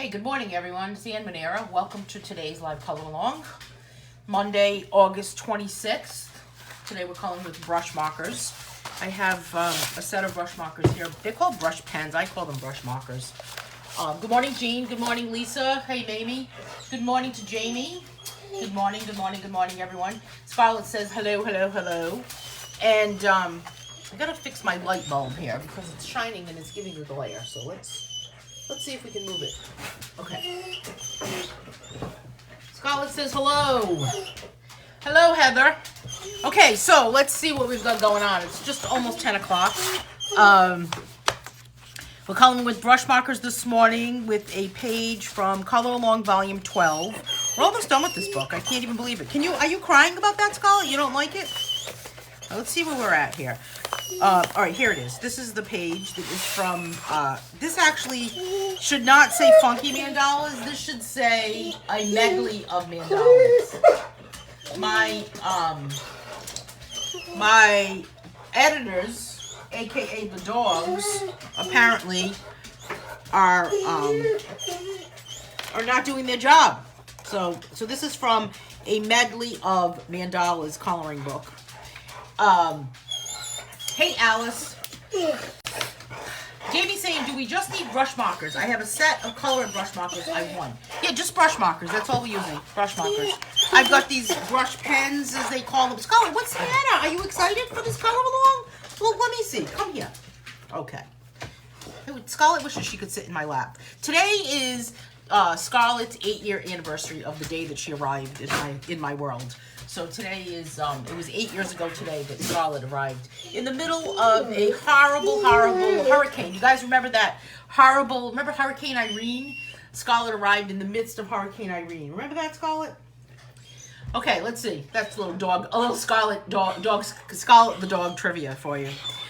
Hey, good morning, everyone. It's Anne Manera. Welcome to today's live color along. Monday, August 26th. Today we're coloring with brush markers. I have a set of brush markers here. They're called brush pens. I call them brush markers. Good morning, Jean. Good morning, Lisa. Hey, Mamie. Good morning to Jamie. Good morning, good morning, good morning, everyone. Scarlett says hello, hello, hello. And I gotta fix my light bulb here because it's shining and it's giving a glare. So let's see if we can move it. Okay. Scarlett says hello. Hello, Heather. Okay, so let's see what we've got going on. It's just almost 10 o'clock. We're coloring with brush markers this morning with a page from Color Along Volume 12. We're almost done with this book. I can't even believe it. Are you crying about that, Scarlett? You don't like it? Now, let's see where we're at here. All right, here it is. This is the page that is from, this actually should not say Funky Mandalas. This should say a medley of mandalas. My editors, aka the dogs, apparently are not doing their job. So this is from a medley of mandalas coloring book. Hey, Alice. Jamie's saying, do we just need brush markers? I have a set of colored brush markers I won. Yeah, just brush markers. That's all we're using. Brush markers. I've got these brush pens, as they call them. Scarlett, what's the matter? Are you excited for this color along? Well, let me see. Come here. Okay. Scarlett wishes she could sit in my lap. Today is Scarlett's 8-year anniversary of the day that she arrived in my world. So today is, it was 8 years ago today that Scarlett arrived in the middle of a horrible, horrible hurricane. You guys remember that remember Hurricane Irene? Scarlett arrived in the midst of Hurricane Irene. Remember that, Scarlett? Okay, let's see. That's a little Scarlett the dog trivia for you.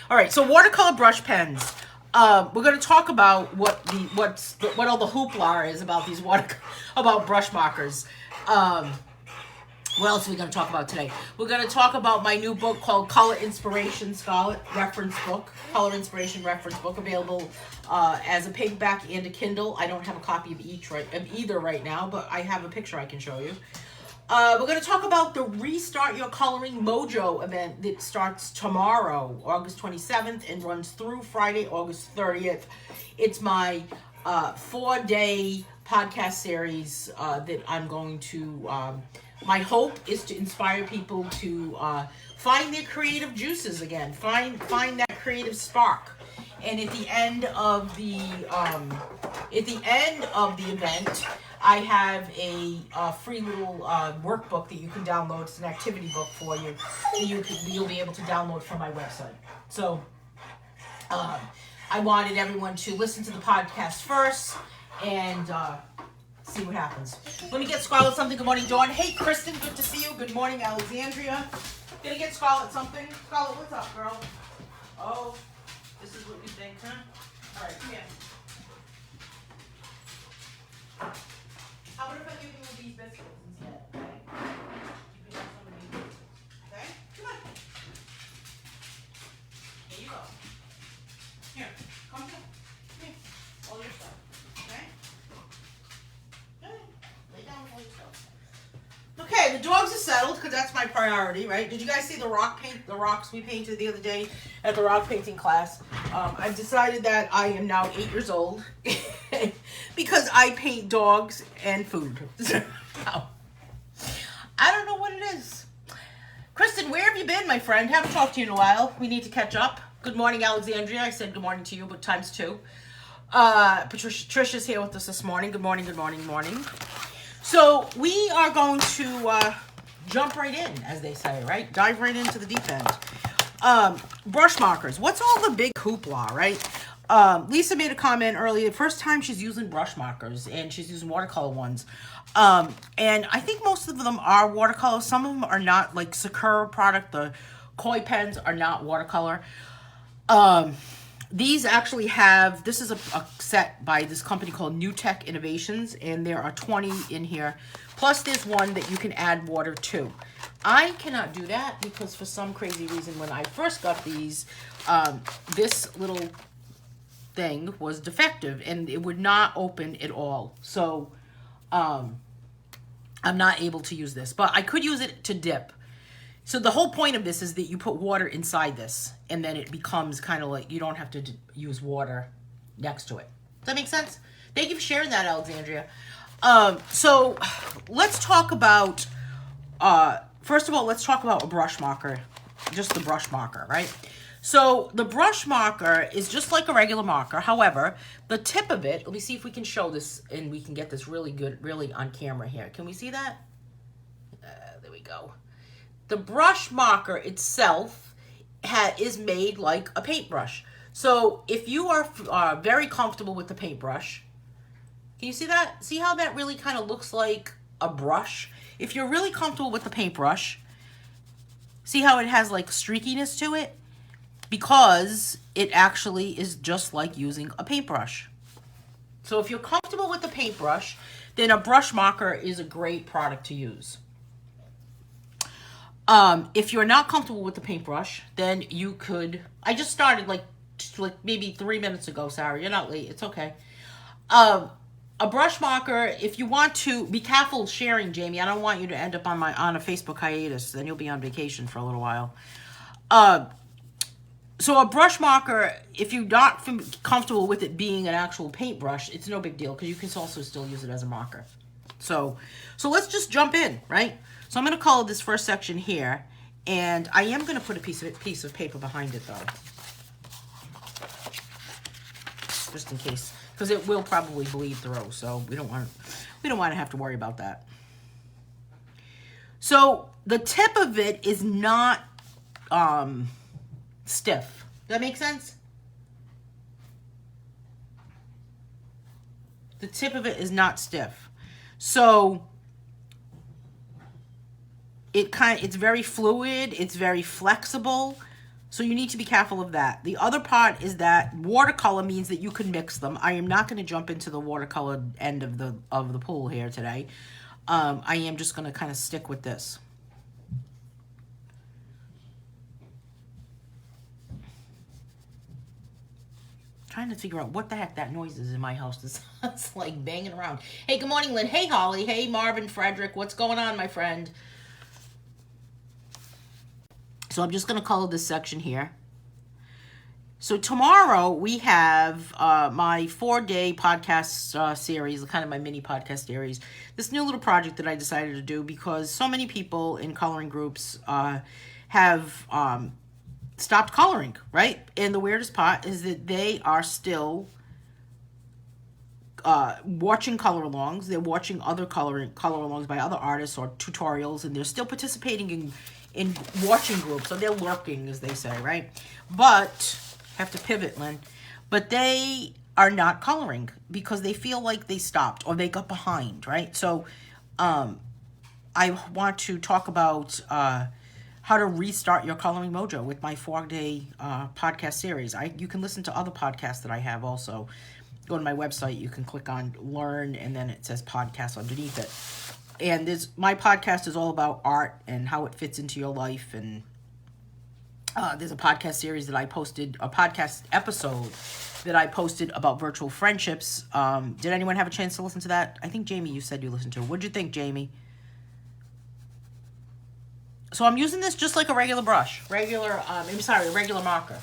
All right, so watercolor brush pens. We're going to talk about what all the hoopla is about these about brush markers. What else are we going to talk about today? We're going to talk about my new book called Color Inspiration, Scarlett Reference Book. Color Inspiration Reference Book, available as a paperback and a Kindle. I don't have a copy of either right now, but I have a picture I can show you. We're going to talk about the Restart Your Coloring Mojo event that starts tomorrow, August 27th, and runs through Friday, August 30th. It's my 4-day podcast series that I'm going to... my hope is to inspire people to find their creative juices again, find that creative spark. And at the end of the event, I have a free little workbook that you can download. It's an activity book for you that you'll be able to download from my website. So I wanted everyone to listen to the podcast first and see what happens. Let me get Scarlett something. Good morning, Dawn. Hey, Kristen, good to see you. Good morning, Alexandria. Gonna get Scarlett something. Scarlett, what's up, girl? Oh, this is what you think, huh? All right, come here. How about if I give you these biscuits instead? Okay? You can have some of these biscuits. Okay? Come on. Here you go. Here, come here. Come here. All your stuff. Okay? Lay down with all your stuff. Okay, the dogs are settled because that's my priority, right? Did you guys see the rocks we painted the other day at the rock painting class? I've decided that I am now 8 years old because I paint dogs and food. I don't know what it is. Kristen, where have you been, my friend? Haven't talked to you in a while. We need to catch up. Good morning, Alexandria. I said good morning to you, but times 2. Patricia's here with us this morning. Good morning, good morning, morning. So we are going to jump right in, as they say, right? Dive right into the deep end. Brush markers. What's all the big hoopla, right? Lisa made a comment earlier. First time she's using brush markers, and she's using watercolor ones. And I think most of them are watercolor. Some of them are not, like Sakura product. The koi pens are not watercolor. These actually have, this is a set by this company called New Tech Innovations, and there are 20 in here. Plus there's one that you can add water to. I cannot do that because for some crazy reason when I first got these, this little thing was defective and it would not open at all. So I'm not able to use this, but I could use it to dip. So the whole point of this is that you put water inside this and then it becomes kind of like, you don't have to use water next to it. Does that make sense? Thank you for sharing that, Alexandria. So let's talk about, first of all, let's talk about a brush marker, just the brush marker, right? So the brush marker is just like a regular marker. However, the tip of it, let me see if we can show this and we can get this really good, really on camera here. Can we see that? There we go. The brush marker itself is made like a paintbrush. So if you are very comfortable with the paintbrush, can you see that? See how that really kind of looks like a brush? If you're really comfortable with the paintbrush, see how it has like streakiness to it? Because it actually is just like using a paintbrush. So if you're comfortable with the paintbrush, then a brush marker is a great product to use. If you're not comfortable with the paintbrush, then you could, I just started like maybe 3 minutes ago, Sarah, you're not late, it's okay. A brush marker, if you want to, be careful sharing, Jamie, I don't want you to end up on a Facebook hiatus, then you'll be on vacation for a little while. So a brush marker, if you're not comfortable with it being an actual paintbrush, it's no big deal because you can also still use it as a marker. So let's just jump in, right? So I'm going to color this first section here, and I am going to put a piece of paper behind it though, just in case, because it will probably bleed through. So we don't want to have to worry about that. So the tip of it is not stiff. Does that make sense? The tip of it is not stiff. So it's very fluid, it's very flexible. So you need to be careful of that. The other part is that watercolor means that you can mix them. I am not going to jump into the watercolor end of the pool here today. I am just going to kind of stick with this. Trying to figure out what the heck that noise is in my house. It's like banging around. Hey, good morning, Lynn. Hey, Holly. Hey, Marvin, Frederick. What's going on, my friend? So I'm just going to color this section here. So tomorrow we have my 4-day podcast series, kind of my mini podcast series. This new little project that I decided to do because so many people in coloring groups have stopped coloring, right? And the weirdest part is that they are still watching color-alongs. They're watching other color-alongs by other artists or tutorials, and they're still participating in watching groups. So they're lurking, as they say, right? But, have to pivot, Lynn. But they are not coloring because they feel like they stopped or they got behind, right? So I want to talk about how to restart your coloring mojo with my 4-day podcast series. You can listen to other podcasts that I have also. Go to my website, you can click on learn, and then it says podcast underneath it. And my podcast is all about art and how it fits into your life. And there's a podcast series that I posted, a podcast episode that I posted about virtual friendships. Did anyone have a chance to listen to that? I think, Jamie, you said you listened to it. What'd you think, Jamie? So I'm using this just like a regular brush, a regular marker.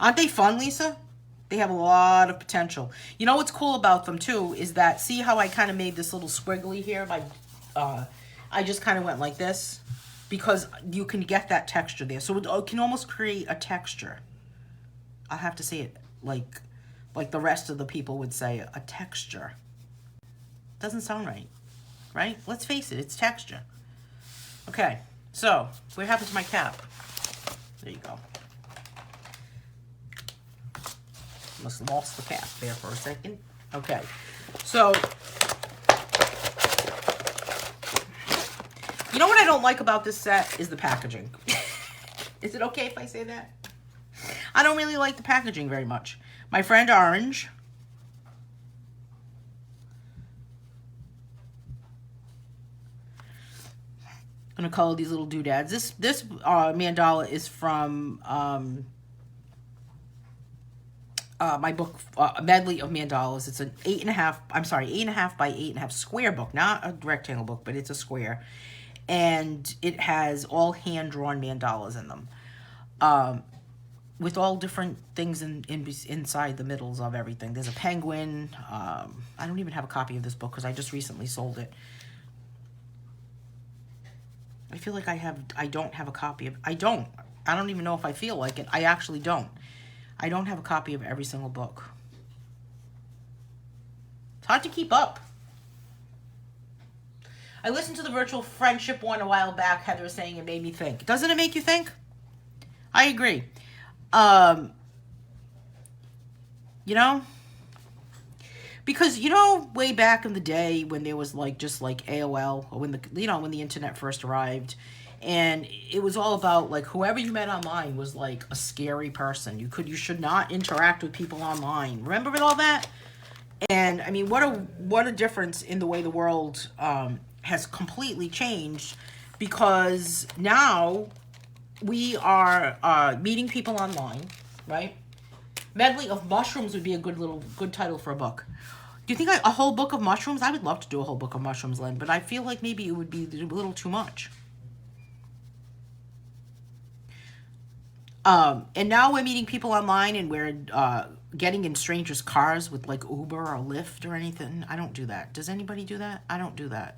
Aren't they fun, Lisa? They have a lot of potential. You know what's cool about them too is that, see how I kind of made this little squiggly here? I just kind of went like this because you can get that texture there. So it can almost create a texture. I have to say it like the rest of the people would say, a texture. Doesn't sound right, right? Let's face it, it's texture. Okay, so what happened to my cap? There you go. Must have lost the cap there for a second. Okay, so you know what I don't like about this set is the packaging. Is it okay if I say that? I don't really like the packaging very much. My friend Orange I'm gonna color these little doodads. This mandala is from my book, A Medley of Mandalas. It's an 8.5, I'm sorry, 8.5 by 8.5 square book, not a rectangle book, but it's a square. And it has all hand-drawn mandalas in them. With all different things inside the middles of everything. There's a penguin. I don't even have a copy of this book because I just recently sold it. I feel like I don't have a copy of, I don't even know if I feel like it. I actually don't. I don't have a copy of every single book. It's hard to keep up. I listened to the virtual friendship one a while back. Heather was saying it made me think. Doesn't it make you think? I agree. You know, because, you know, way back in the day when there was like, just like AOL, or when the internet first arrived, and it was all about like whoever you met online was like a scary person. You should not interact with people online. Remember all that? And I mean, what a difference in the way the world, has completely changed, because now we are meeting people online, right? Medley of Mushrooms would be a good title for a book. Do you think a whole book of mushrooms? I would love to do a whole book of mushrooms, Lynn, but I feel like maybe it would be a little too much. And now we're meeting people online, and we're getting in strangers' cars with like Uber or Lyft or anything. I don't do that. Does anybody do that? I don't do that.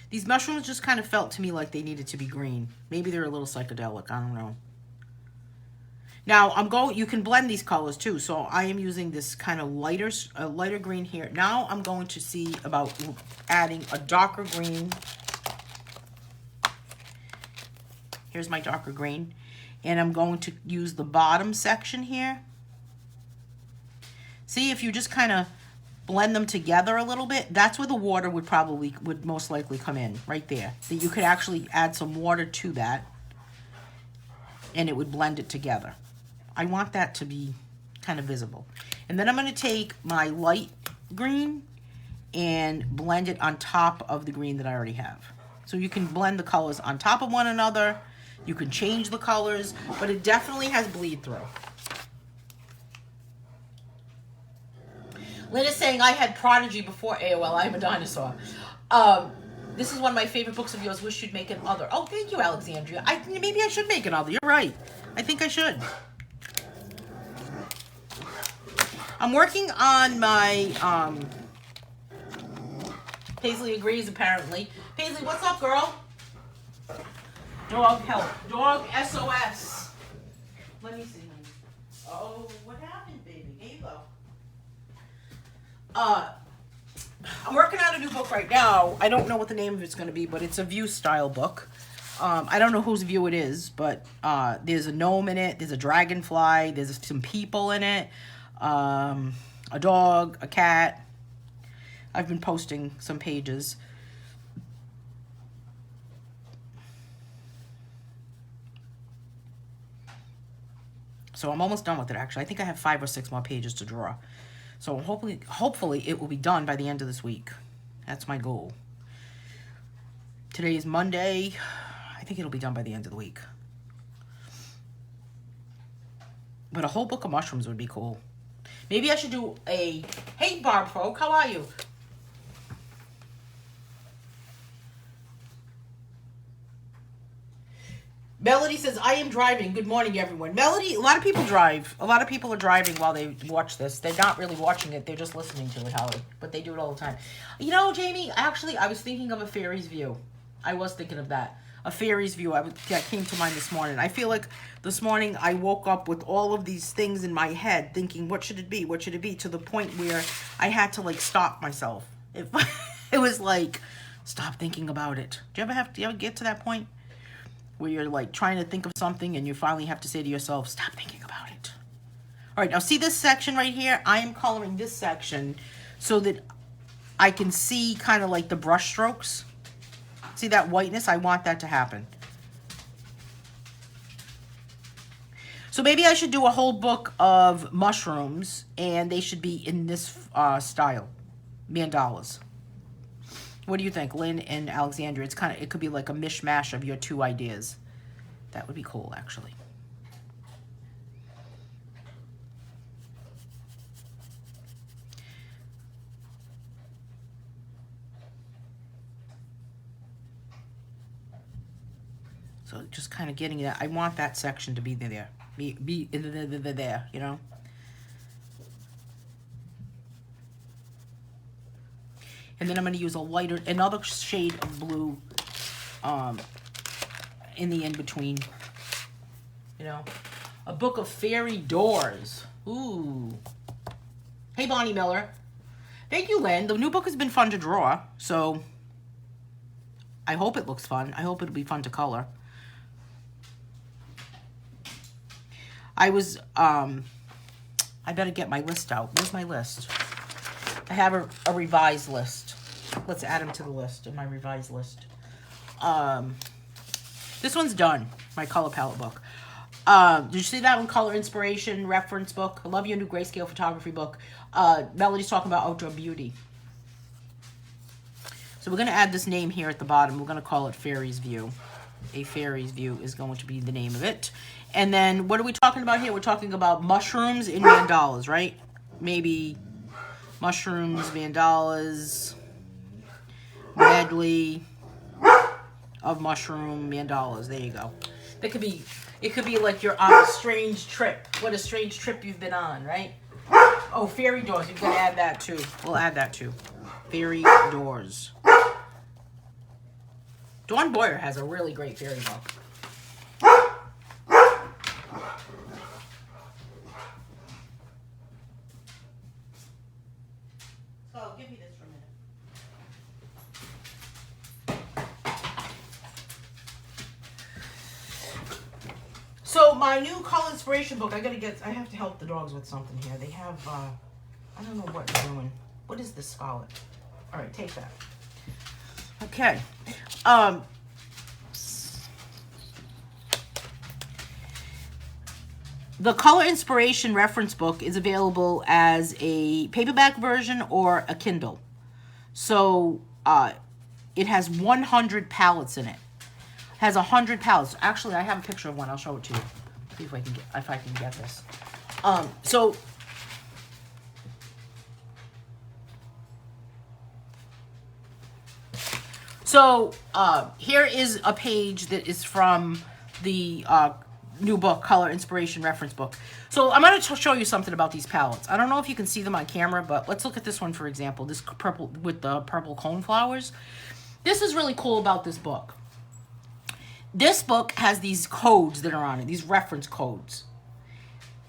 These mushrooms just kind of felt to me like they needed to be green. Maybe they're a little psychedelic. I don't know. Now, you can blend these colors too. So I am using this kind of lighter green here. Now I'm going to see about adding a darker green. Here's my darker green. And I'm going to use the bottom section here. See, if you just kind of blend them together a little bit, that's where the water would most likely come in, right there. That you could actually add some water to that, and it would blend it together. I want that to be kind of visible. And then I'm going to take my light green and blend it on top of the green that I already have. So you can blend the colors on top of one another. You can change the colors, but it definitely has bleed through. Lynn is saying, I had Prodigy before AOL. I'm a dinosaur. This is one of my favorite books of yours. Wish you'd make another. Oh, thank you, Alexandria. Maybe I should make another. You're right. I think I should. I'm working on my, Paisley agrees, apparently. Paisley, what's up, girl? Dog help. Dog SOS. Let me see. Oh, what happened, baby? Here you go. I'm working on a new book right now. I don't know what the name of it's going to be, but it's a View style book. I don't know whose View it is, but there's a gnome in it. There's a dragonfly. There's some people in it. A dog, a cat. I've been posting some pages. So I'm almost done with it, actually. I think I have 5 or 6 more pages to draw. So hopefully it will be done by the end of this week. That's my goal. Today is Monday. I think it'll be done by the end of the week. But a whole book of mushrooms would be cool. Maybe I should do a... Hey, Barb folk, how are you? Melody says, I am driving. Good morning, everyone. Melody, a lot of people drive. A lot of people are driving while they watch this. They're not really watching it. They're just listening to it, Holly. But they do it all the time. You know, Jamie, actually, I was thinking of a fairy's view. I was thinking of that. A fairy's view. That came to mind this morning. I feel like this morning I woke up with all of these things in my head thinking, what should it be? What should it be? To the point where I had to, like, stop myself. It was like, stop thinking about it. Do you ever get to that point? Where you're like trying to think of something and you finally have to say to yourself, stop thinking about it. All right, now see this section right here? I am coloring this section so that I can see kind of like the brush strokes. See that whiteness? I want that to happen. So maybe I should do a whole book of mushrooms and they should be in this style, mandalas. What do you think, Lynn and Alexandria? It could be like a mishmash of your two ideas. That would be cool, actually. So just kind of getting that. I want that section to be there. Be there, you know? And then I'm going to use another shade of blue in the in-between. You know? A book of fairy doors. Ooh. Hey, Bonnie Miller. Thank you, Len. The new book has been fun to draw, so I hope it looks fun. I hope it'll be fun to color. I better get my list out. Where's my list? I have a revised list. Let's add them to the list, my revised list. This one's done, my color palette book. Did you see that one? Color Inspiration Reference Book. I love your new grayscale photography book. Melody's talking about outdoor beauty. So we're going to add this name here at the bottom. We're going to call it Fairy's View. A Fairy's View is going to be the name of it. And then what are we talking about here? We're talking about mushrooms in mandalas, right? Maybe mushrooms, mandalas, medley of mushroom mandalas. There you go. It could be like you're on a strange trip. What a strange trip you've been on, right? Oh, fairy doors. You've got to add that too. We'll add that too. Fairy doors. Dawn Boyer has a really great fairy book. So, give me this for a minute. So, my new color inspiration book, I have to help the dogs with something here. They have, I don't know what they're doing. What is this, Scarlet? All right, take that. Okay. The Color Inspiration Reference Book is available as a paperback version or a Kindle. So it has 100 palettes in it. It has 100 palettes. Actually, I have a picture of one. I'll show it to you. See if I can get this. So here is a page that is from the new book, Color Inspiration Reference Book. So I'm going to show you something about these palettes. I don't know if you can see them on camera, but let's look at this one, for example. This purple with the purple cone flowers. This is really cool about this book. This book has these codes that are on it, these reference codes.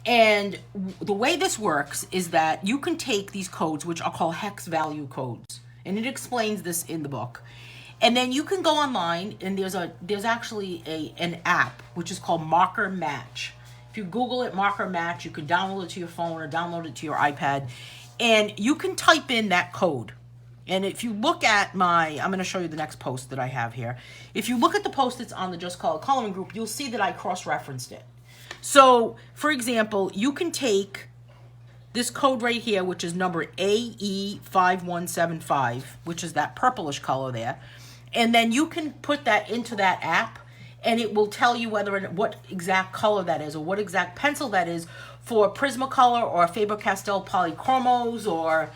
And the way this works is that you can take these codes, which are called hex value codes, and it explains this in the book. And then you can go online, and there's actually an app which is called Marker Match. If you Google it, Marker Match, you can download it to your phone or download it to your iPad, and you can type in that code. And if you look at I'm going to show you the next post that I have here. If you look at the post that's on the Just Color Coloring group, you'll see that I cross-referenced it. So, for example, you can take this code right here, which is number AE5175, which is that purplish color there. And then you can put that into that app, and it will tell you what exact color that is or what exact pencil that is for Prismacolor or Faber-Castell polychromos or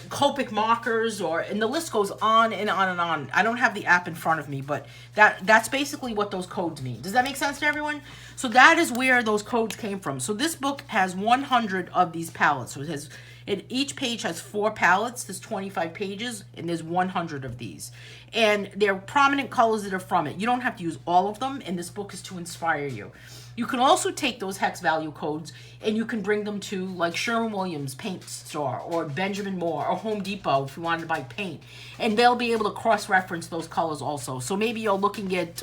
Copic markers, and the list goes on and on and on. I don't have the app in front of me, but that's basically what those codes mean. Does that make sense to everyone? So that is where those codes came from. So this book has 100 of these palettes. So each page has 4 palettes. There's 25 pages, and there's 100 of these. And they're prominent colors that are from it. You don't have to use all of them, and this book is to inspire you. You can also take those hex value codes and you can bring them to like Sherwin-Williams paint store or Benjamin Moore or Home Depot if you wanted to buy paint. And they'll be able to cross-reference those colors also. So maybe you're looking at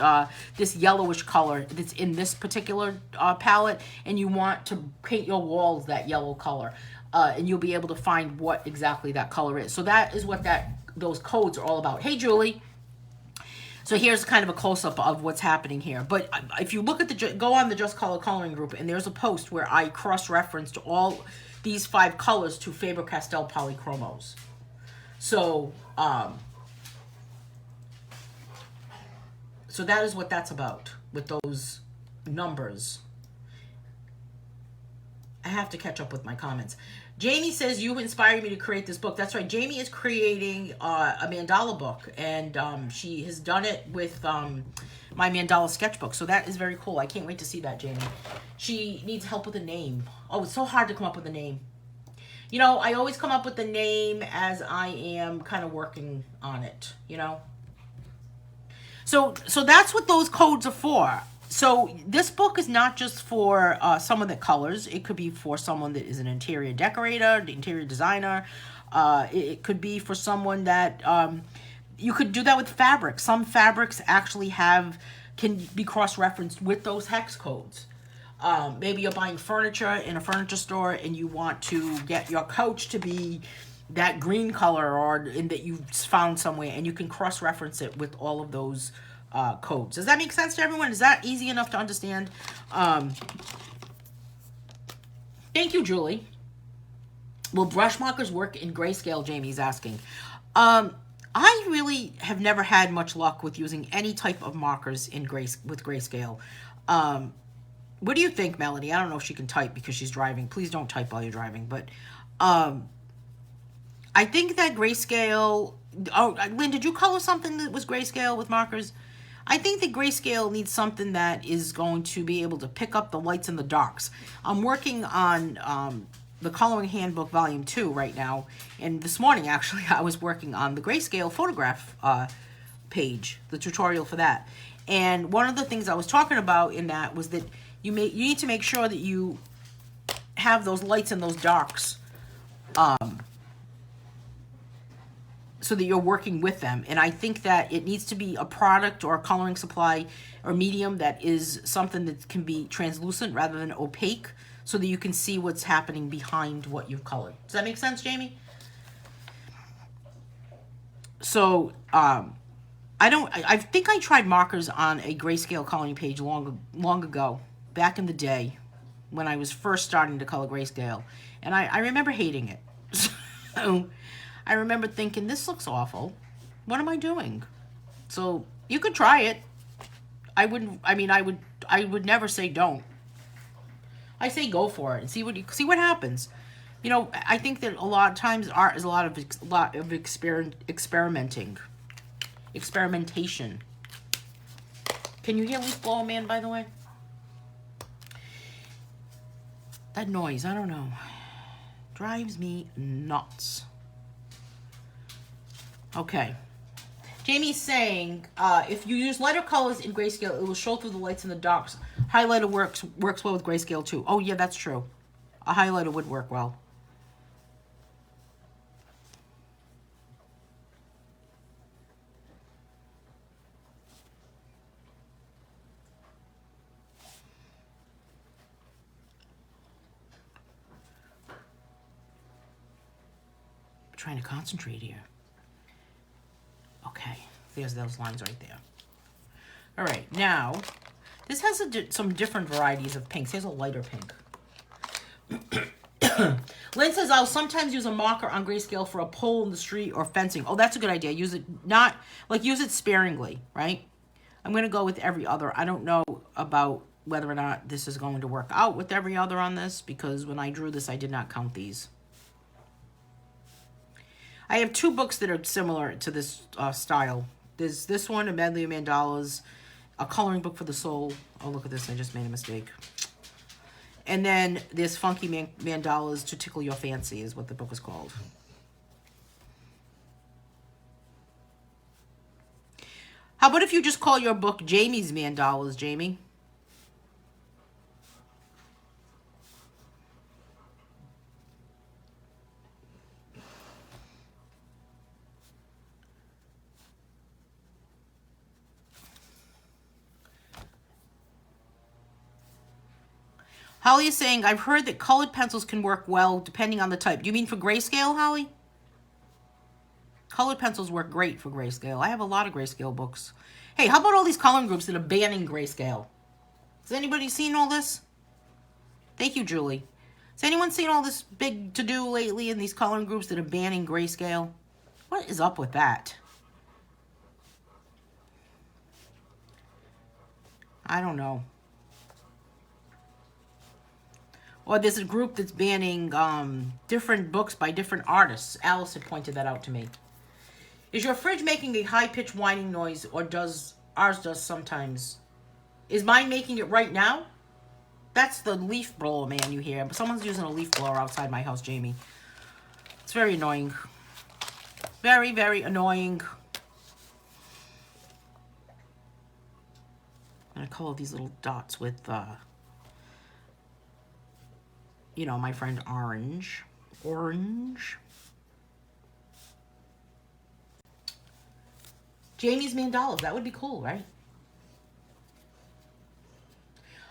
this yellowish color that's in this particular palette, and you want to paint your walls that yellow color. And you'll be able to find what exactly that color is. So that is what those codes are all about. Hey, Julie. So here's kind of a close-up of what's happening here. But if you look at go on the Just Color Coloring group, and there's a post where I cross-referenced all these 5 colors to Faber-Castell polychromos. So, so that is what that's about with those numbers. I have to catch up with my comments. Jamie says, you inspired me to create this book. That's right. Jamie is creating a mandala book, and she has done it with my mandala sketchbook. So that is very cool. I can't wait to see that, Jamie. She needs help with a name. Oh, it's so hard to come up with a name. You know, I always come up with the name as I am kind of working on it, you know. So that's what those codes are for. So this book is not just for someone that colors. It could be for someone that is an interior decorator, the interior designer. It could be for someone that you could do that with fabric. Some fabrics actually can be cross-referenced with those hex codes. Maybe you're buying furniture in a furniture store and you want to get your couch to be that green color or in that you found somewhere, and you can cross-reference it with all of those codes. Does that make sense to everyone? Is that easy enough to understand? Thank you, Julie. Will brush markers work in grayscale? Jamie's asking. I really have never had much luck with using any type of markers with grayscale. What do you think, Melody? I don't know if she can type because she's driving. Please don't type while you're driving. But I think that grayscale... Oh, Lynn, did you color something that was grayscale with markers? I think that grayscale needs something that is going to be able to pick up the lights and the darks. I'm working on the Coloring Handbook Volume 2 right now. And this morning, actually, I was working on the grayscale photograph page, the tutorial for that. And one of the things I was talking about in that was that you need to make sure that you have those lights and those darks so that you're working with them. And I think that it needs to be a product or a coloring supply or medium that is something that can be translucent rather than opaque, so that you can see what's happening behind what you've colored. Does that make sense, Jamie? So I think I tried markers on a grayscale coloring page long ago, back in the day when I was first starting to color grayscale, and I remember hating it. So I remember thinking, this looks awful. What am I doing? So you could try it. I would never say don't. I say go for it and see what happens. You know, I think that a lot of times art is a lot of experimentation. Can you hear leaf blower man, by the way? That noise, I don't know, drives me nuts. Okay. Jamie's saying, if you use lighter colors in grayscale, it will show through the lights and the darks. Highlighter works well with grayscale too. Oh yeah, that's true. A highlighter would work well. I'm trying to concentrate here. Okay, there's those lines right there. All right, now, this has some different varieties of pinks. Here's a lighter pink. Lynn says, I'll sometimes use a marker on grayscale for a pole in the street or fencing. Oh, that's a good idea. Use it sparingly, right? I'm going to go with every other. I don't know about whether or not this is going to work out with every other on this, because when I drew this, I did not count these. I have two books that are similar to this style. There's this one, A Medley of Mandalas, A Coloring Book for the Soul. Oh, look at this. I just made a mistake. And then there's Funky Mandalas to Tickle Your Fancy is what the book is called. How about if you just call your book Jamie's Mandalas, Jamie? Holly is saying, I've heard that colored pencils can work well depending on the type. Do you mean for grayscale, Holly? Colored pencils work great for grayscale. I have a lot of grayscale books. Hey, how about all these coloring groups that are banning grayscale? Has anybody seen all this? Thank you, Julie. Has anyone seen all this big to-do lately in these coloring groups that are banning grayscale? What is up with that? I don't know. Or there's a group that's banning different books by different artists. Alice had pointed that out to me. Is your fridge making a high-pitched whining noise, or does ours sometimes? Is mine making it right now? That's the leaf blower, man, you hear. Someone's using a leaf blower outside my house, Jamie. It's very annoying. Very, very annoying. I'm going to color these little dots with, you know, my friend Orange. Orange. Jamie's mandalas. That would be cool, right?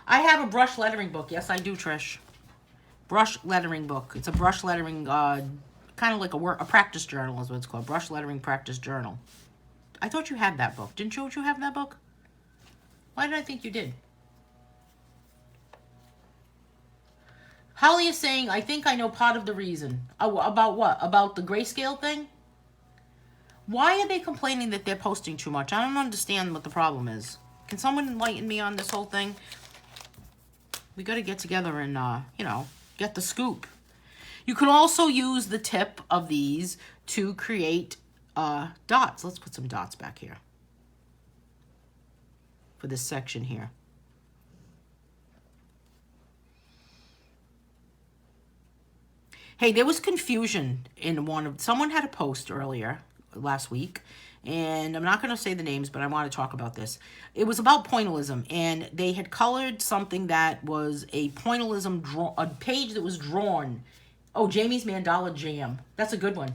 I have a brush lettering book. Yes, I do, Trish. Brush lettering book. It's a brush lettering, kind of like a practice journal is what it's called. Brush lettering practice journal. I thought you had that book. Didn't you have that book? Why did I think you did? Holly is saying, I think I know part of the reason. Oh, about what? About the grayscale thing? Why are they complaining that they're posting too much? I don't understand what the problem is. Can someone enlighten me on this whole thing? We got to get together and, you know, get the scoop. You can also use the tip of these to create dots. Let's put some dots back here for this section here. Hey, there was confusion in someone had a post earlier last week, and I'm not going to say the names, but I want to talk about this. It was about pointillism, and they had colored something that was a pointillism a page that was drawn. Oh, Jamie's Mandala Jam. That's a good one.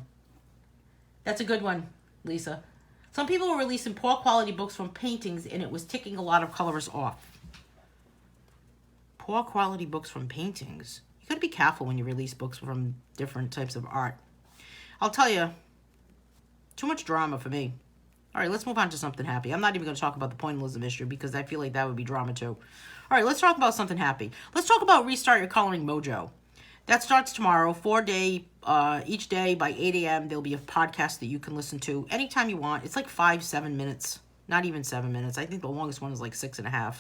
That's a good one, Lisa. Some people were releasing poor quality books from paintings, and it was ticking a lot of colorists off. Poor quality books from paintings. You got to be careful when you release books from different types of art. I'll tell you, too much drama for me. All right, let's move on to something happy. I'm not even going to talk about the pointillism issue because I feel like that would be drama too. All right, let's talk about something happy. Let's talk about Restart Your Coloring Mojo. That starts tomorrow, 4-day, each day by 8 a.m. There'll be a podcast that you can listen to anytime you want. It's like 5-7 minutes, not even 7 minutes. I think the longest one is like 6.5.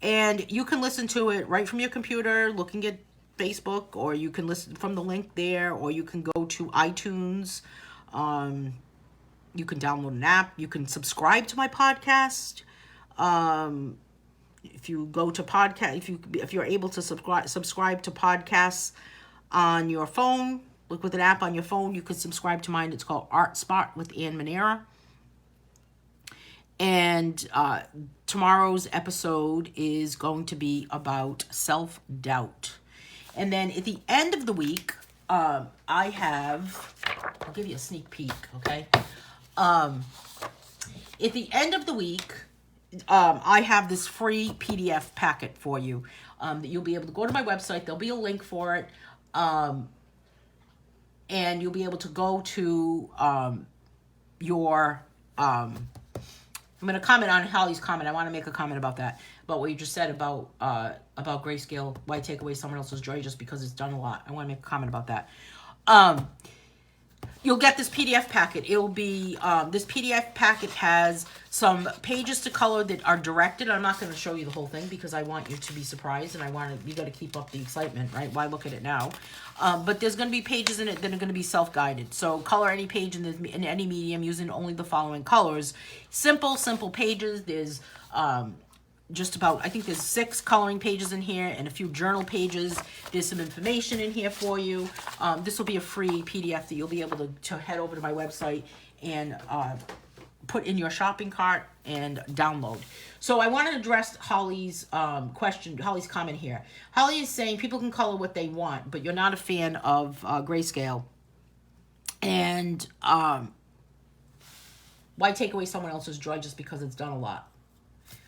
And you can listen to it right from your computer, looking at Facebook, or you can listen from the link there, or you can go to iTunes. You can download an app. You can subscribe to my podcast. If you go to podcast, if you're able to subscribe to podcasts on your phone, look with an app on your phone, you can subscribe to mine. It's called Art Spot with Anne Manera. And tomorrow's episode is going to be about self-doubt. And then at the end of the week, I'll give you a sneak peek, okay? At the end of the week, I have this free PDF packet for you that you'll be able to go to my website. There'll be a link for it. And you'll be able to go to your... I'm going to comment on Holly's comment. I want to make a comment about that, about what you just said about grayscale. Why take away someone else's joy just because it's done a lot? I want to make a comment about that. You'll get this PDF packet. It'll be, this PDF packet has some pages to color that are directed. I'm not going to show you the whole thing because I want you to be surprised and you got to keep up the excitement, right? Why look at it now? But there's going to be pages in it that are going to be self-guided. So color any page in any medium using only the following colors. Simple pages. There's, just about, I think there's 6 coloring pages in here and a few journal pages. There's some information in here for you. This will be a free PDF that you'll be able to head over to my website and put in your shopping cart and download. So I want to address Holly's Holly's comment here. Holly is saying people can color what they want, but you're not a fan of grayscale. And why take away someone else's joy just because it's done a lot?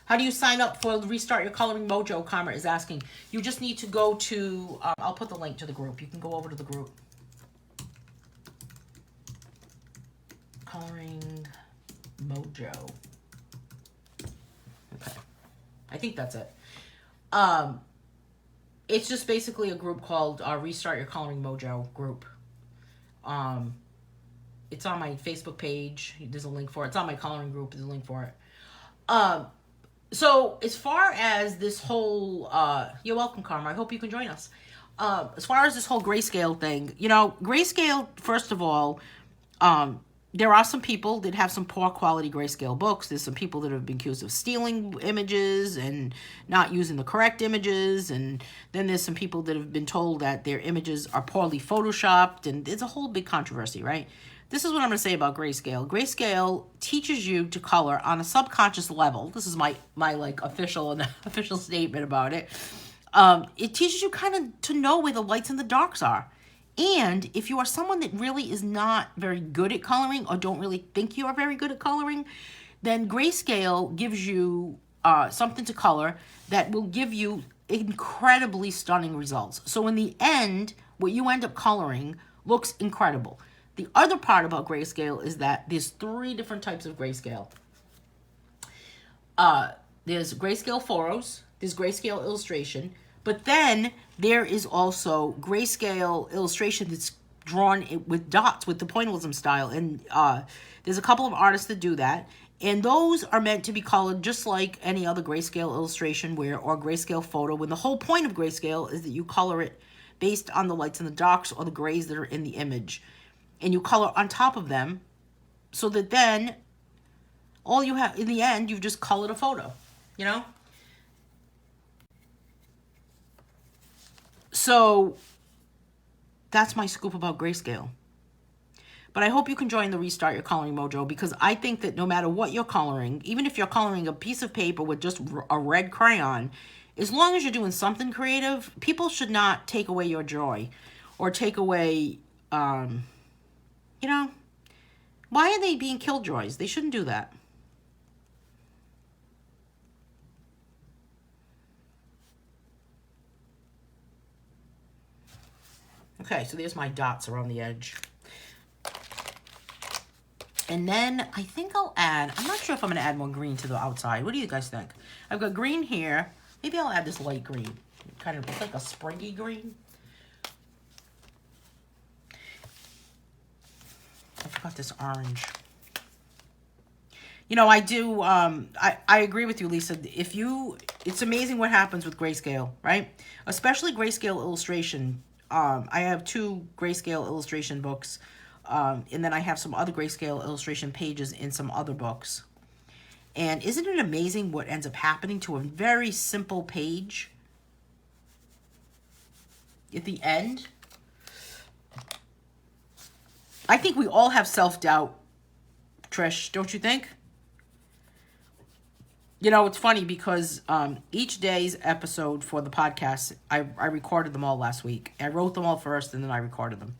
How do you sign up for Restart Your Coloring Mojo? Karma is asking. You just need to go to, I'll put the link to the group. You can go over to the group. Coloring Mojo. Okay. I think that's it. It's just basically a group called Restart Your Coloring Mojo group. It's on my Facebook page. There's a link for it. It's on my coloring group. There's a link for it. So as far as this whole, you're welcome, Karma. I hope you can join us. as far as this whole grayscale thing, grayscale, first of all, there are some people that have some poor quality grayscale books. There's some people that have been accused of stealing images and not using the correct images. And then there's some people that have been told that their images are poorly photoshopped. And it's a whole big controversy, right? This is what I'm going to say about grayscale. Grayscale teaches you to color on a subconscious level. This is my like official statement about it. It teaches you kind of to know where the lights and the darks are. And if you are someone that really is not very good at coloring or don't really think you are very good at coloring, then grayscale gives you something to color that will give you incredibly stunning results. So in the end, what you end up coloring looks incredible. The other part about grayscale is that there's 3 different types of grayscale. There's grayscale photos, there's grayscale illustration, but then there is also grayscale illustration that's drawn with dots, with the pointillism style. And there's a couple of artists that do that. And those are meant to be colored just like any other grayscale illustration or grayscale photo, when the whole point of grayscale is that you color it based on the lights and the darks or the grays that are in the image. And you color on top of them so that then all you have, in the end, you've just colored a photo, So that's my scoop about grayscale. But I hope you can join the Restart Your Coloring Mojo, because I think that no matter what you're coloring, even if you're coloring a piece of paper with just a red crayon, as long as you're doing something creative, people should not take away your joy or take away, why are they being killjoys? They shouldn't do that. Okay, so there's my dots around the edge. And then I think I'll add, I'm not sure if I'm going to add more green to the outside. What do you guys think? I've got green here. Maybe I'll add this light green. Kind of looks like a springy green. I forgot this orange. I do, I agree with you, Lisa. It's amazing what happens with grayscale, right? Especially grayscale illustration. I have 2 grayscale illustration books, and then I have some other grayscale illustration pages in some other books. And isn't it amazing what ends up happening to a very simple page at the end? I think we all have self-doubt, Trish, don't you think? It's funny because each day's episode for the podcast, I recorded them all last week. I wrote them all first, and then I recorded them.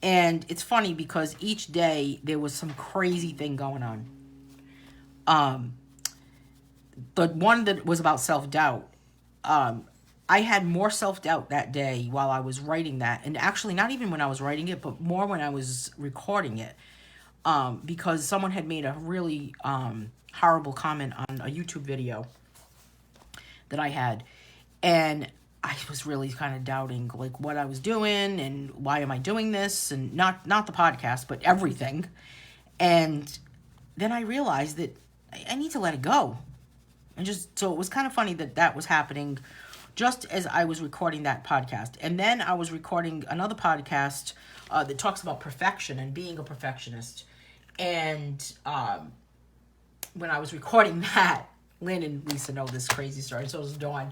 And it's funny because each day there was some crazy thing going on. The one that was about self-doubt, I had more self-doubt that day while I was writing that. And actually, not even when I was writing it, but more when I was recording it. Because someone had made a really horrible comment on a YouTube video that I had. And I was really kind of doubting like what I was doing and why am I doing this, and not the podcast, but everything. And then I realized that I need to let it go. And so it was kind of funny that was happening just as I was recording that podcast. And then I was recording another podcast that talks about perfection and being a perfectionist. And when I was recording that, Lynn and Lisa know this crazy story, so does Dawn.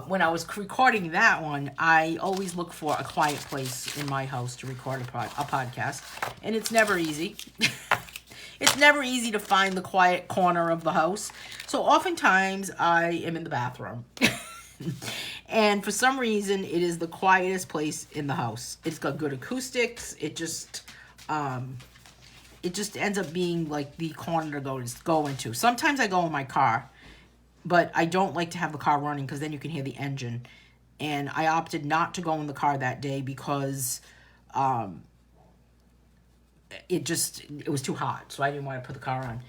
When I was recording that one, I always look for a quiet place in my house to record a podcast. And it's never easy. It's never easy to find the quiet corner of the house. So oftentimes I am in the bathroom. And for some reason, it is the quietest place in the house. It's got good acoustics. It just ends up being like the corner to go into. Sometimes I go in my car, but I don't like to have the car running because then you can hear the engine. And I opted not to go in the car that day because it was too hot, so I didn't want to put the car on.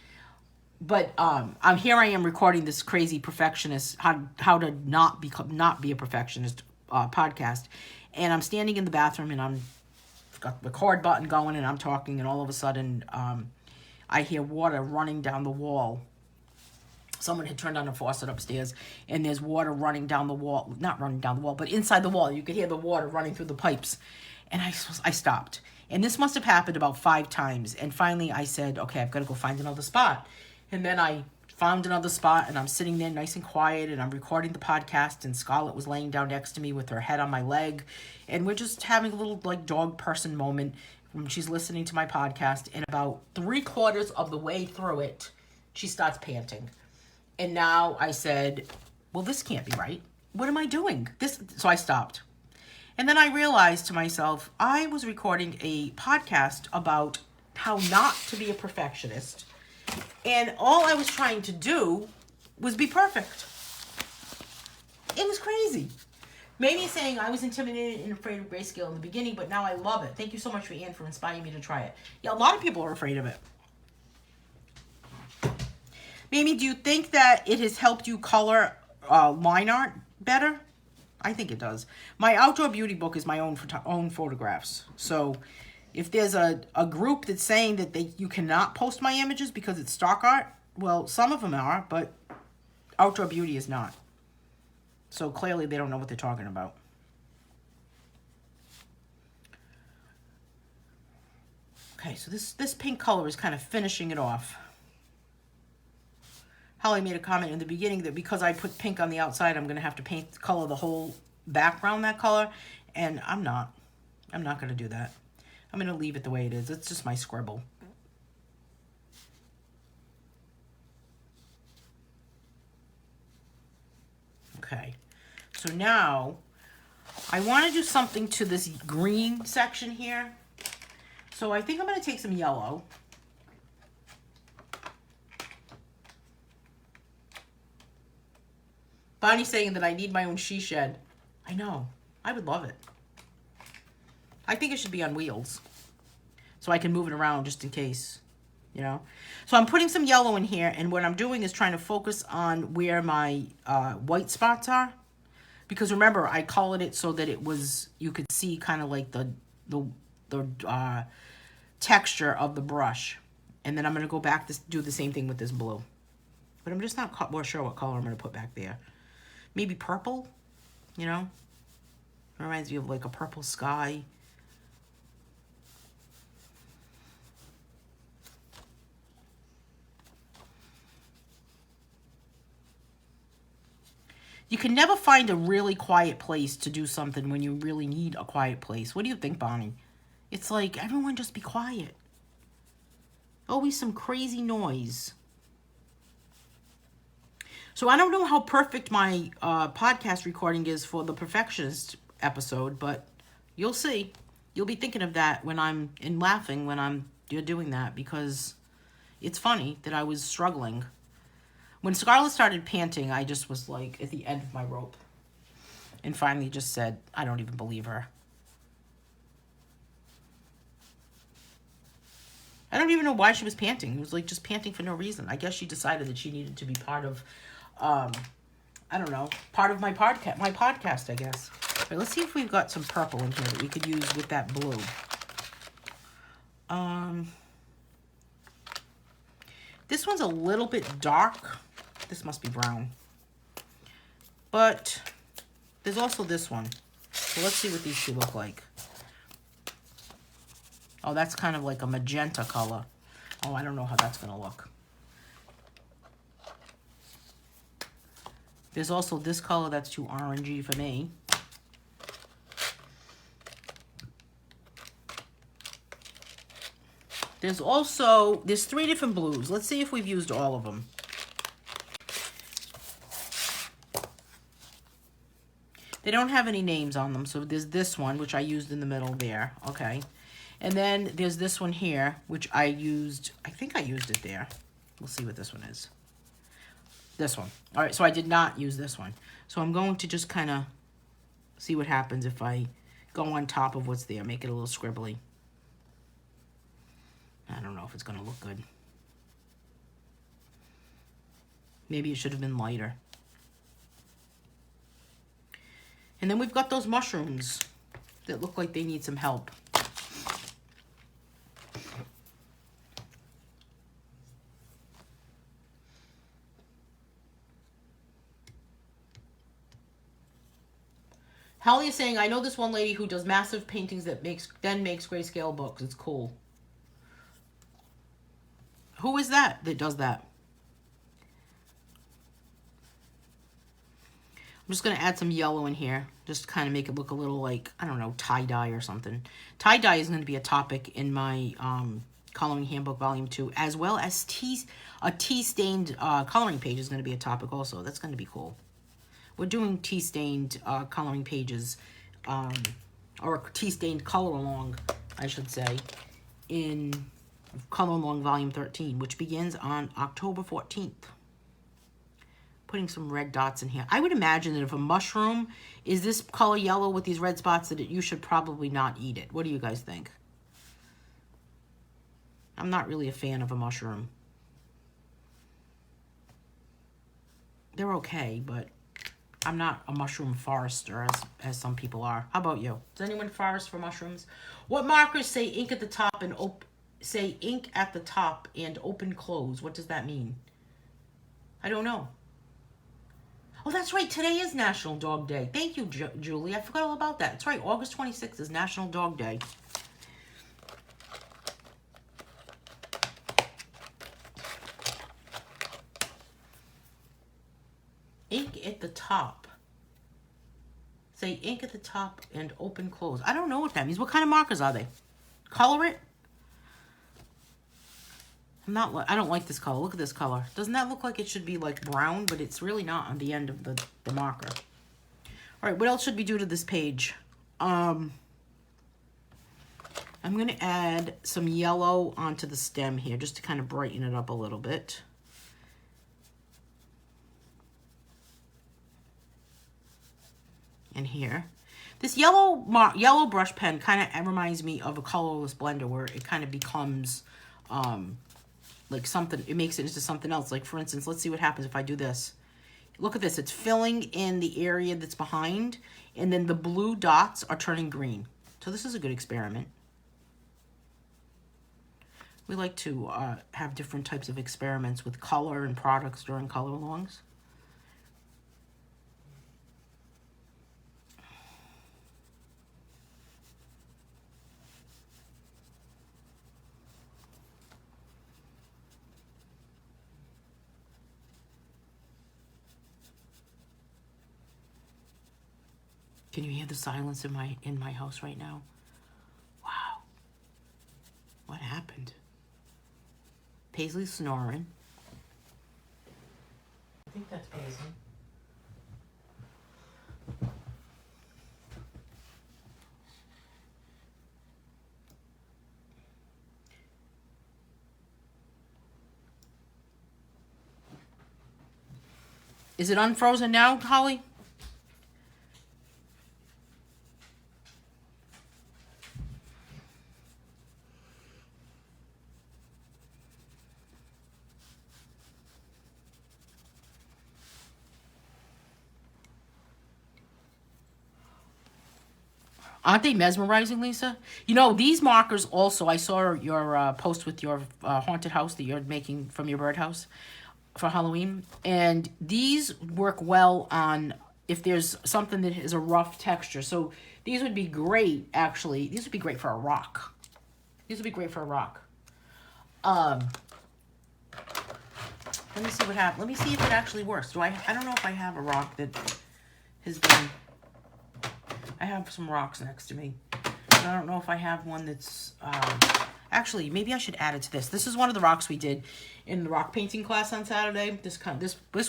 But here I am recording this crazy perfectionist, how to not be a perfectionist podcast. And I'm standing in the bathroom and I've got the record button going and I'm talking, and all of a sudden I hear water running down the wall Someone had turned on a faucet upstairs, and there's water running down the wall. Not running down the wall, but inside the wall. You could hear the water running through the pipes. And I stopped. And this must have happened about 5 times. And finally I said, okay, I've got to go find another spot. And then I found another spot, and I'm sitting there nice and quiet, and I'm recording the podcast, and Scarlett was laying down next to me with her head on my leg. And we're just having a little like dog person moment when she's listening to my podcast. And about 3/4 of the way through it, she starts panting. And now I said, well, this can't be right. What am I doing? So I stopped. And then I realized to myself, I was recording a podcast about how not to be a perfectionist. And all I was trying to do was be perfect. It was crazy. Maybe saying I was intimidated and afraid of grayscale in the beginning, but now I love it. Thank you so much for Anne for inspiring me to try it. Yeah, a lot of people are afraid of it. Mimi, do you think that it has helped you color line art better? I think it does. My outdoor beauty book is my own photographs. So if there's a group that's saying that you cannot post my images because it's stock art, well, some of them are, but outdoor beauty is not. So clearly they don't know what they're talking about. Okay, so this pink color is kind of finishing it off. Holly made a comment in the beginning that because I put pink on the outside, I'm going to have to color the whole background that color. And I'm not. I'm not going to do that. I'm going to leave it the way it is. It's just my scribble. Okay. So now, I want to do something to this green section here. So I think I'm going to take some yellow. Bonnie's saying that I need my own she shed. I know. I would love it. I think it should be on wheels. So I can move it around just in case, you know. So I'm putting some yellow in here. And what I'm doing is trying to focus on where my white spots are. Because remember, I colored it so that it was, you could see kind of like the texture of the brush. And then I'm going to go back to do the same thing with this blue. But I'm just not sure what color I'm going to put back there. Maybe purple, you know? It reminds me of like a purple sky. You can never find a really quiet place to do something when you really need a quiet place. What do you think, Bonnie? It's like, everyone just be quiet. Always some crazy noise. So I don't know how perfect my podcast recording is for the perfectionist episode, but you'll see. You'll be thinking of that and laughing when you're doing that, because it's funny that I was struggling. When Scarlett started panting, I just was like at the end of my rope. And finally just said, I don't even believe her. I don't even know why she was panting. It was like just panting for no reason. I guess she decided that she needed to be part of, I don't know, part of my podcast, I guess. All right, let's see if we've got some purple in here that we could use with that blue. This one's a little bit dark. This must be brown. But there's also this one. So let's see what these two look like. Oh, that's kind of like a magenta color. Oh, I don't know how that's going to look. There's also this color that's too orangey for me. There's 3 different blues. Let's see if we've used all of them. They don't have any names on them. So there's this one, which I used in the middle there. Okay. And then there's this one here, which I think I used it there. We'll see what this one is. This one. All right, so I did not use this one. So I'm going to just kind of see what happens if I go on top of what's there. Make it a little scribbly. I don't know if it's going to look good. Maybe it should have been lighter. And then we've got those mushrooms that look like they need some help. Holly is saying, I know this one lady who does massive paintings that makes grayscale books. It's cool. Who is that does that? I'm just going to add some yellow in here. Just to kind of make it look a little like, I don't know, tie-dye or something. Tie-dye is going to be a topic in my Coloring Handbook Volume 2, as well as a tea-stained coloring page is going to be a topic also. That's going to be cool. We're doing tea-stained coloring pages, or tea-stained color-along, I should say, in Color-along Volume 13, which begins on October 14th. Putting some red dots in here. I would imagine that if a mushroom is this color yellow with these red spots, that you should probably not eat it. What do you guys think? I'm not really a fan of a mushroom. They're okay, but I'm not a mushroom forester as some people are. How about you? Does anyone forest for mushrooms? What markers say ink at the top and open close? What does that mean? I don't know. Oh, that's right. Today is National Dog Day. Thank you, Julie. I forgot all about that. That's right. August 26th is National Dog Day. Ink at the top. Say ink at the top and open close. I don't know what that means. What kind of markers are they? Color it? I don't like this color. Look at this color. Doesn't that look like it should be like brown? But it's really not on the end of the marker. All right, what else should we do to this page? I'm going to add some yellow onto the stem here just to kind of brighten it up a little bit. And here. This yellow brush pen kind of reminds me of a colorless blender where it kind of becomes like something, it makes it into something else. Like for instance, let's see what happens if I do this. Look at this, it's filling in the area that's behind, and then the blue dots are turning green. So this is a good experiment. We like to have different types of experiments with color and products during color alongs. Can you hear the silence in my house right now? Wow. What happened? Paisley's snoring. I think that's Paisley. Is it unfrozen now, Holly? Aren't they mesmerizing, Lisa? You know, these markers also, I saw your post with your haunted house that you're making from your birdhouse for Halloween. And these work well on if there's something that is a rough texture. So these would be great, actually. These would be great for a rock. These would be great for a rock. Let me see what happens. Let me see if it actually works. I don't know if I have a rock that has been... I have some rocks next to me. But I don't know if I have one that's... actually, maybe I should add it to this. This is one of the rocks we did in the rock painting class on Saturday. This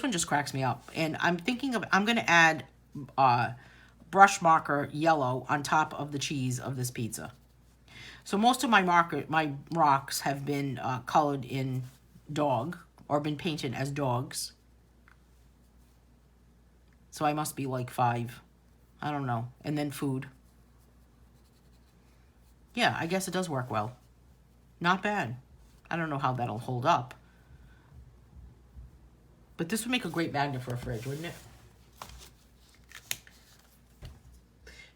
one just cracks me up. And I'm thinking of... I'm going to add brush marker yellow on top of the cheese of this pizza. So most of my rocks have been colored in dog or been painted as dogs. So I must be like 5. I don't know. And then food. Yeah, I guess it does work well. Not bad. I don't know how that'll hold up. But this would make a great magnet for a fridge, wouldn't it?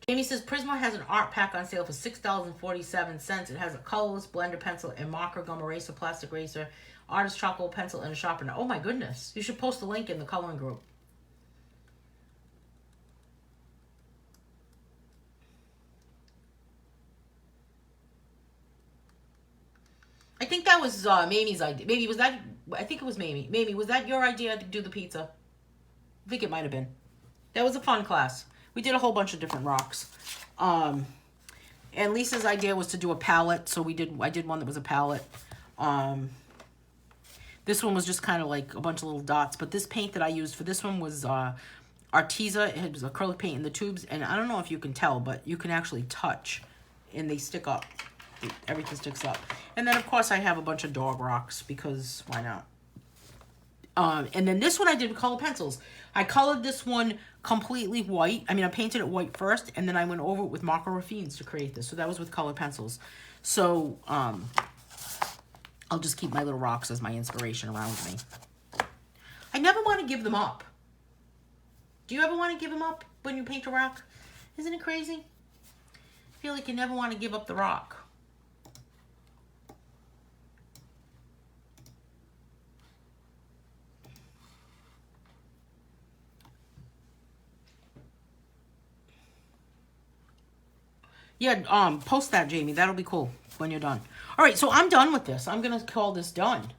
Jamie says, Prisma has an art pack on sale for $6.47. It has a colorless blender pencil and marker, gum eraser, plastic eraser, artist charcoal pencil, and a sharpener. Oh my goodness. You should post a link in the coloring group. was Mamie's idea. Maybe was that? I think it was Mamie. Mamie, was that your idea to do the pizza? I think it might have been. That was a fun class. We did a whole bunch of different rocks. And Lisa's idea was to do a palette, so I did one that was a palette. This one was just kind of like a bunch of little dots, but this paint that I used for this one was Arteza. It was acrylic paint in the tubes, and I don't know if you can tell, but you can actually touch, and they stick up. Everything sticks up. And then, of course, I have a bunch of dog rocks, because why not? And then this one I did with colored pencils. I colored this one completely white. I mean, I painted it white first, and then I went over it with marker raffines to create this. So that was with colored pencils. So I'll just keep my little rocks as my inspiration around me. I never want to give them up. Do you ever want to give them up when you paint a rock? Isn't it crazy? I feel like you never want to give up the rock. Yeah, post that, Jamie. That'll be cool when you're done. All right, so I'm done with this. I'm going to call this done.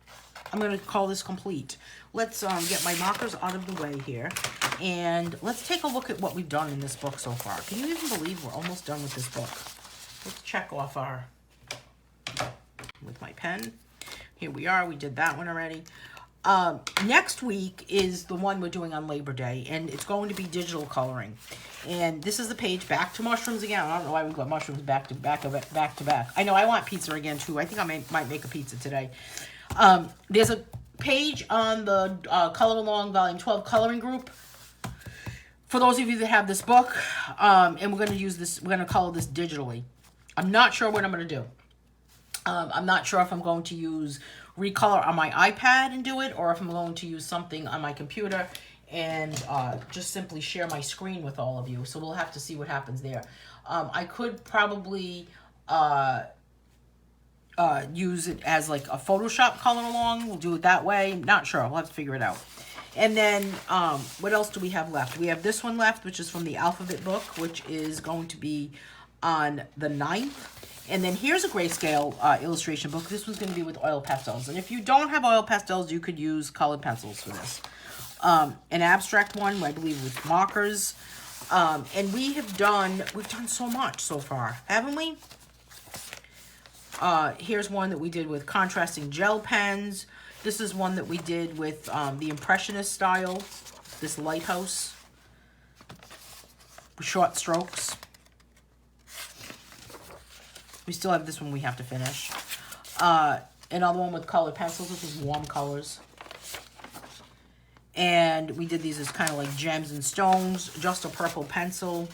I'm going to call this complete. Let's get my markers out of the way here. And let's take a look at what we've done in this book so far. Can you even believe we're almost done with this book? Let's check off our... with my pen. Here we are. We did that one already. Next week is the one we're doing on Labor Day, and it's going to be digital coloring. And this is the page, Back to Mushrooms again. I don't know why we got mushrooms back to back. I know I want pizza again, too. I think I might make a pizza today. There's a page on the Color Along Volume 12 coloring group. For those of you that have this book, and we're going to use this, we're going to color this digitally. I'm not sure what I'm going to do. I'm not sure if I'm going to use recolor on my iPad and do it, or if I'm going to use something on my computer and just simply share my screen with all of you. So we'll have to see what happens there. I could probably use it as like a Photoshop color along. We'll do it that way. Not sure. We'll have to figure it out. And then what else do we have left? We have this one left, which is from the alphabet book, which is going to be on the 9th. And then here's a grayscale illustration book. This one's going to be with oil pastels. And if you don't have oil pastels, you could use colored pencils for this. An abstract one, I believe, with markers. And we've done so much so far, haven't we? Here's one that we did with contrasting gel pens. This is one that we did with the Impressionist style, this lighthouse, short strokes. We still have this one we have to finish. Another one with colored pencils. This is warm colors. And we did these as kind of like gems and stones. Just a purple pencil.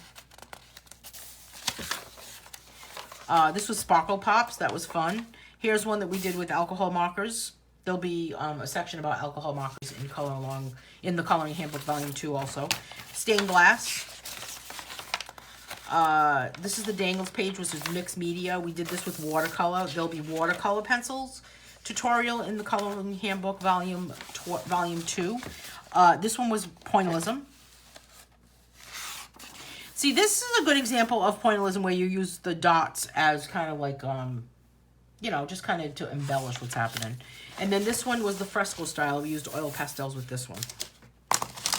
This was Sparkle Pops. That was fun. Here's one that we did with alcohol markers. There'll be a section about alcohol markers in Color Along in the Coloring Handbook Volume 2 also. Stained glass. This is the Dangles page, which is mixed media. We did this with watercolor. There'll be watercolor pencils tutorial in the Coloring Handbook Volume 2. This one was pointillism. See, this is a good example of pointillism where you use the dots as kind of like, you know, just kind of to embellish what's happening. And then this one was the fresco style. We used oil pastels with this one.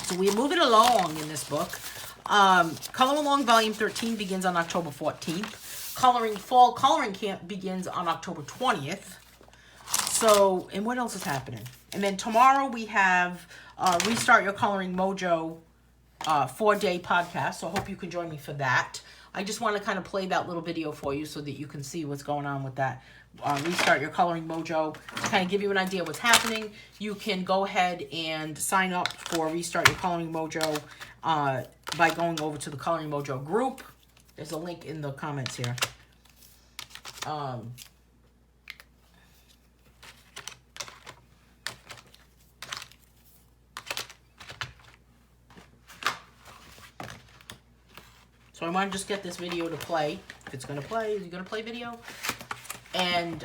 So we're moving along in this book. Color Along Volume 13 begins on October 14th. Fall Coloring Camp begins on October 20th. So, and what else is happening? And then tomorrow we have Restart Your Coloring Mojo 4-day podcast. So I hope you can join me for that. I just want to kind of play that little video for you so that you can see what's going on with that. Restart Your Coloring Mojo. To kind of give you an idea what's happening, you can go ahead and sign up for Restart Your Coloring Mojo by going over to the Coloring Mojo group. There's a link in the comments here. So I want to just get this video to play. If it's going to play, is it going to play video? And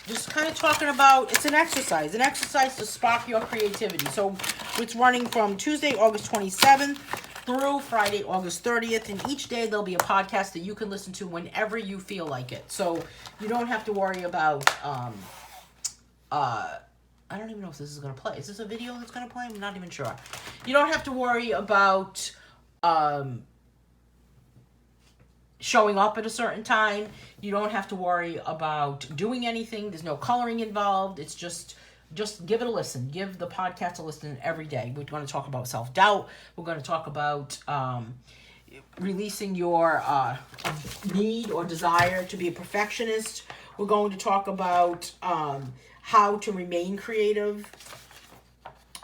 just kind of talking about, it's an exercise to spark your creativity. So it's running from Tuesday, August 27th through Friday, August 30th. And each day there'll be a podcast that you can listen to whenever you feel like it. So you don't have to worry about, I don't even know if this is going to play. Is this a video that's going to play? I'm not even sure. You don't have to worry about showing up at a certain time. You don't have to worry about doing anything. There's no coloring involved. It's just give it a listen. Give the podcast a listen every day. We're going to talk about self-doubt. We're going to talk about releasing your need or desire to be a perfectionist. We're going to talk about how to remain creative.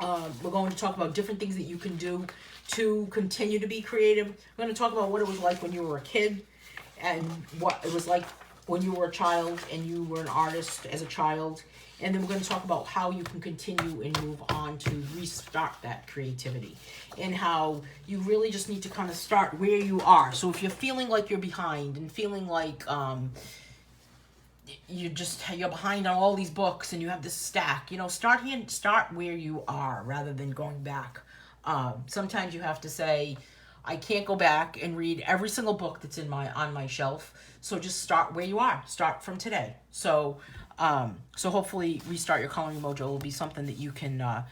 We're going to talk about different things that you can do to continue to be creative. We're going to talk about what it was like when you were a kid and what it was like when you were a child and you were an artist as a child. And then we're going to talk about how you can continue and move on to restart that creativity and how you really just need to kind of start where you are. So if you're feeling like you're behind and feeling like you're behind on all these books and you have this stack, start where you are rather than going back. Sometimes you have to say, I can't go back and read every single book that's on my shelf. So just start where you are. Start from today. So hopefully Restart Your Coloring Mojo will be something that you can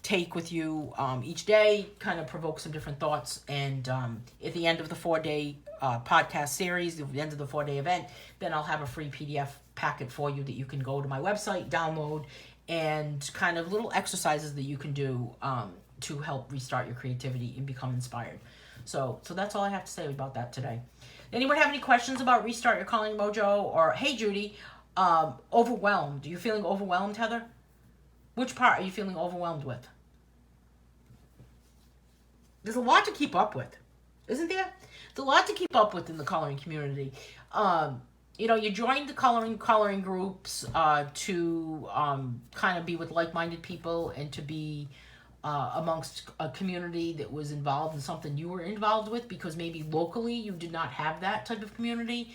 take with you each day, kind of provoke some different thoughts. And at the end of the 4-day podcast series, at the end of the 4-day event, then I'll have a free PDF packet for you that you can go to my website, download, and kind of little exercises that you can do to help restart your creativity and become inspired. So that's all I have to say about that today. Anyone have any questions about Restart Your Coloring Mojo? Or, hey, Judy, overwhelmed. Are you feeling overwhelmed, Heather? Which part are you feeling overwhelmed with? There's a lot to keep up with, isn't there? There's a lot to keep up with in the coloring community. You joined the coloring groups to kind of be with like-minded people and to be amongst a community that was involved in something you were involved with, because maybe locally you did not have that type of community.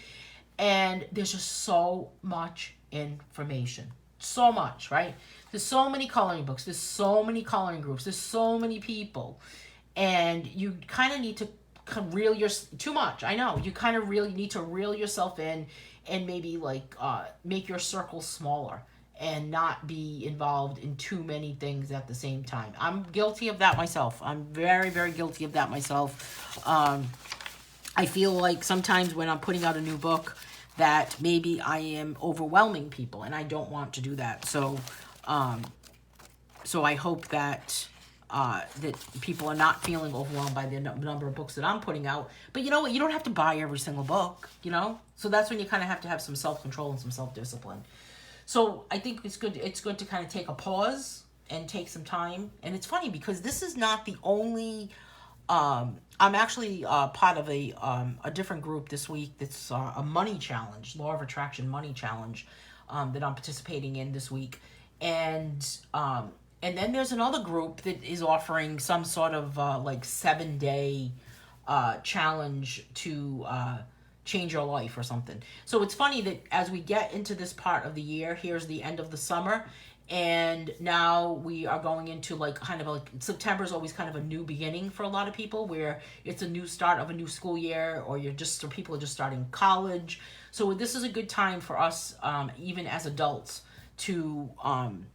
And there's just so much information. So much, right? There's so many coloring books. There's so many coloring groups. There's so many people. And you kind of need to reel too much. I know. You kind of really need to reel yourself in and maybe make your circle smaller and not be involved in too many things at the same time. I'm guilty of that myself. I'm very, very guilty of that myself. I feel like sometimes when I'm putting out a new book that maybe I am overwhelming people, and I don't want to do that. So I hope that that people are not feeling overwhelmed by the number of books that I'm putting out. But you know what? You don't have to buy every single book, So that's when you kind of have to have some self-control and some self-discipline. So I think it's good to kind of take a pause and take some time. And it's funny because this is not the only... I'm actually part of a different group this week that's a money challenge, Law of Attraction money challenge that I'm participating in this week. And then there's another group that is offering some sort of 7-day challenge to change your life or something. So it's funny that as we get into this part of the year, here's the end of the summer, and now we are going into September is always kind of a new beginning for a lot of people, where it's a new start of a new school year, or people are just starting college. So this is a good time for us, even as adults, to kind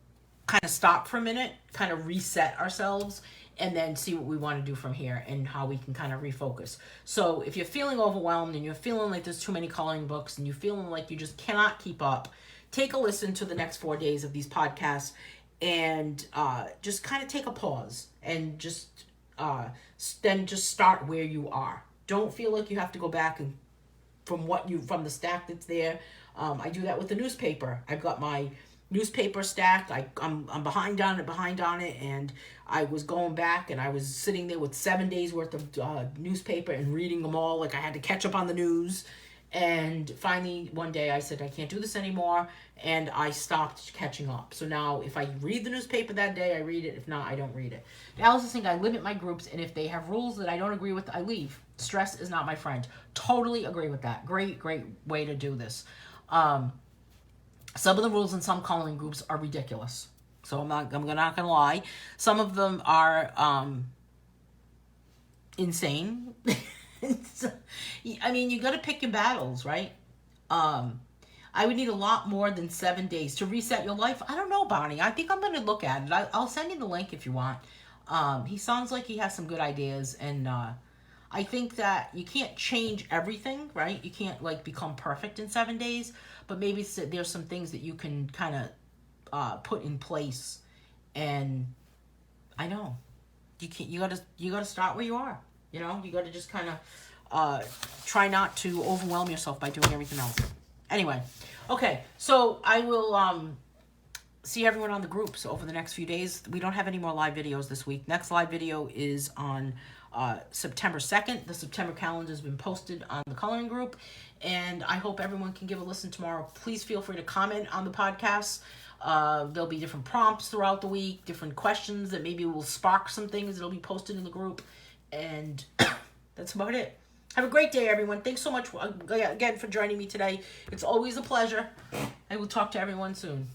of stop for a minute, kind of reset ourselves, and then see what we want to do from here and how we can kind of refocus. So if you're feeling overwhelmed and you're feeling like there's too many coloring books and you're feeling like you just cannot keep up, take a listen to the next 4 days of these podcasts and just kind of take a pause and just start where you are. Don't feel like you have to go back and from the stack that's there. I do that with the newspaper. I've got my newspaper stacked. I'm behind on it, and I was going back and I was sitting there with 7 days worth of newspaper and reading them all. I had to catch up on the news. And finally, one day I said, I can't do this anymore, and I stopped catching up. So now, if I read the newspaper that day, I read it. If not, I don't read it. Alice is I limit my groups, and if they have rules that I don't agree with, I leave. Stress is not my friend. Totally agree with that. Great way to do this. Some of the rules in some coloring groups are ridiculous. So I'm not gonna lie. Some of them are insane. I mean, you got to pick your battles, right? I would need a lot more than 7 days to reset your life. I don't know, Bonnie. I think I'm going to look at it. I'll send you the link if you want. He sounds like he has some good ideas, and I think that you can't change everything, right? You can't like become perfect in 7 days, but maybe there's some things that you can kind of put in place. And I know you can't. You gotta start where you are. You know, you gotta just kind of try not to overwhelm yourself by doing everything else. Anyway, okay, so I will see everyone on the groups over the next few days. We don't have any more live videos this week. Next live video is on September 2nd. The September calendar has been posted on the coloring group, and I hope everyone can give a listen tomorrow. Please feel free to comment on the podcast. There'll be different prompts throughout the week, different questions that maybe will spark some things that'll be posted in the group, and that's about it. Have a great day, everyone. Thanks so much again for joining me today. It's always a pleasure. I will talk to everyone soon.